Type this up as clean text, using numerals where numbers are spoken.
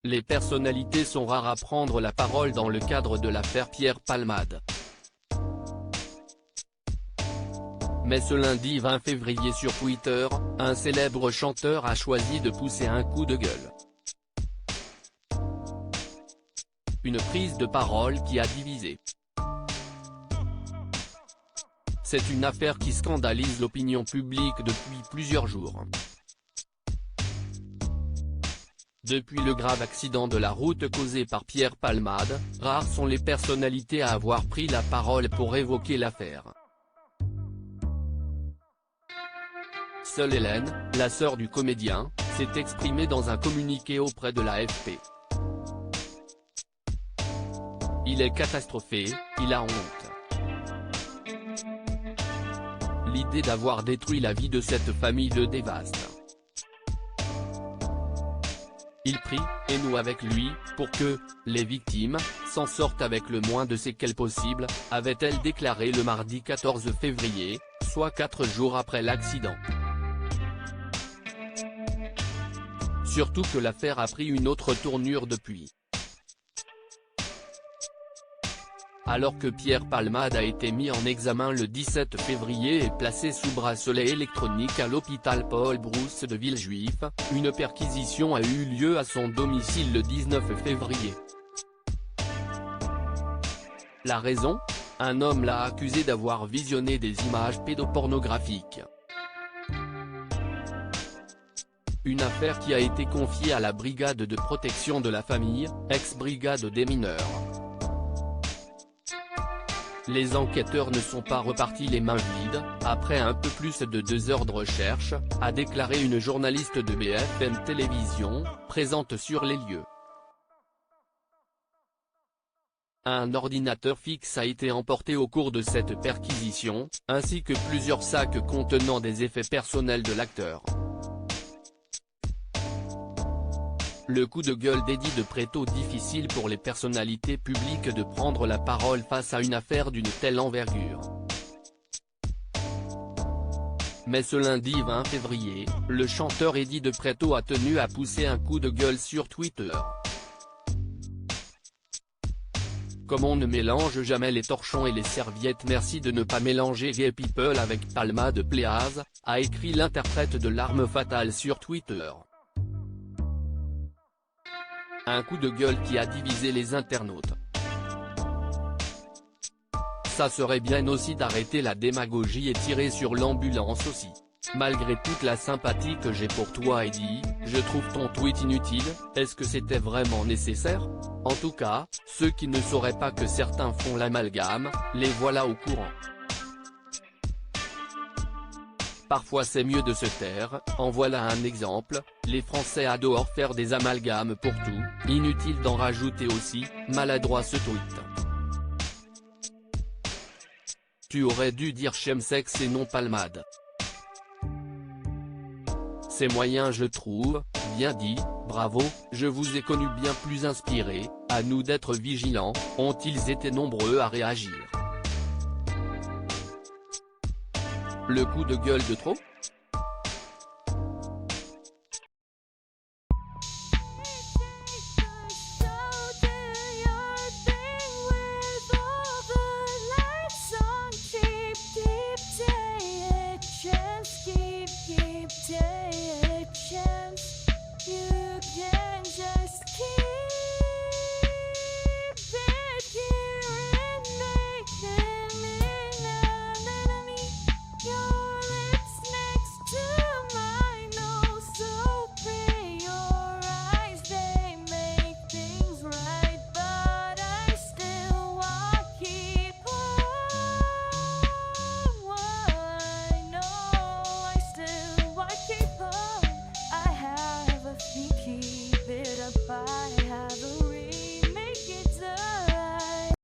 Les personnalités sont rares à prendre la parole dans le cadre de l'affaire Pierre Palmade. Mais ce lundi 20 février sur Twitter, un célèbre chanteur a choisi de pousser un coup de gueule. Une prise de parole qui a divisé. C'est une affaire qui scandalise l'opinion publique depuis plusieurs jours. Depuis le grave accident de la route causé par Pierre Palmade, rares sont les personnalités à avoir pris la parole pour évoquer l'affaire. Seule Hélène, la sœur du comédien, s'est exprimée dans un communiqué auprès de l'AFP. Il est catastrophé, il a honte. L'idée d'avoir détruit la vie de cette famille le dévaste. Il prie, et nous avec lui, pour que « les victimes » s'en sortent avec le moins de séquelles possible, avait-elle déclaré le mardi 14 février, soit 4 jours après l'accident. Surtout que l'affaire a pris une autre tournure depuis. Alors que Pierre Palmade a été mis en examen le 17 février et placé sous bracelet électronique à l'hôpital Paul-Brousse de Villejuif, une perquisition a eu lieu à son domicile le 19 février. La raison ? Un homme l'a accusé d'avoir visionné des images pédopornographiques. Une affaire qui a été confiée à la brigade de protection de la famille, ex-brigade des mineurs. Les enquêteurs ne sont pas repartis les mains vides, après un peu plus de 2 heures de recherche, a déclaré une journaliste de BFM Télévision, présente sur les lieux. Un ordinateur fixe a été emporté au cours de cette perquisition, ainsi que plusieurs sacs contenant des effets personnels de l'acteur. Le coup de gueule d'Eddie de Pretto. Difficile pour les personnalités publiques de prendre la parole face à une affaire d'une telle envergure. Mais ce lundi 20 février, le chanteur Eddie de Pretto a tenu à pousser un coup de gueule sur Twitter. Comme on ne mélange jamais les torchons et les serviettes, merci de ne pas mélanger Gay People avec Palmade Please, a écrit l'interprète de L'arme fatale sur Twitter. Un coup de gueule qui a divisé les internautes. Ça serait bien aussi d'arrêter la démagogie et tirer sur l'ambulance aussi. Malgré toute la sympathie que j'ai pour toi Eddie, je trouve ton tweet inutile, est-ce que c'était vraiment nécessaire ? En tout cas, ceux qui ne sauraient pas que certains font l'amalgame, les voilà au courant. Parfois c'est mieux de se taire, en voilà un exemple, les Français adorent faire des amalgames pour tout, inutile d'en rajouter aussi, maladroit ce tweet. Tu aurais dû dire chemsex et non Palmade. C'est moyen je trouve, bien dit, bravo, je vous ai connu bien plus inspiré, à nous d'être vigilants, ont-ils été nombreux à réagir. Le coup de gueule de trop ?